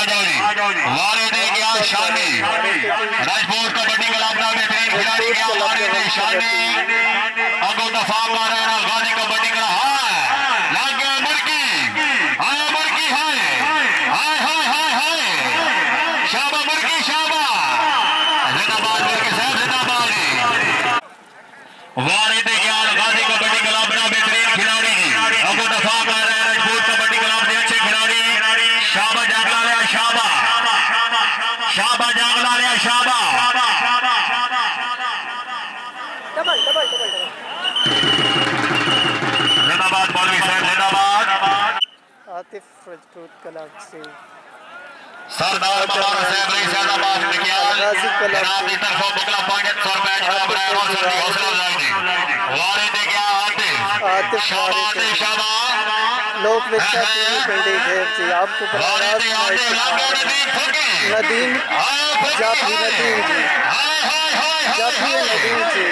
वाले ने क्या शानी राजपूत कबड्डी क्लब का बेहतरीन खिलाड़ी क्या वाले ने शानी अगो दफा मार रहा है गाजी कबड्डी क्लब हाय लग गया मुर्गी हाय हाय हाय हाय हाय शाबा मुर्गी शाबा जिंदाबाद मुर्गी साहब जिंदाबाद वाले ने क्या गाजी कबड्डी क्लब का बेहतरीन खिलाड़ी अगो दफा मार रहा है राजपूत कबड्डी क्लब के अच्छे खिलाड़ी शाबा जागला ले शाबा जागला ले शाबा जिंदाबाद मौलवी साहब जिंदाबाद आतिफ राजपूत क्लब से सरदार मौलाना साहब ने जिंदाबाद किया जनाब की तरफ मुकला पॉइंट 100 रुपए जनाब रहे और सर हौसला अफजाई वारे ने क्या आतिफ शाबा लोक विख्यात पिंडी घेर जी आपको नदीम जाफी नदीम जी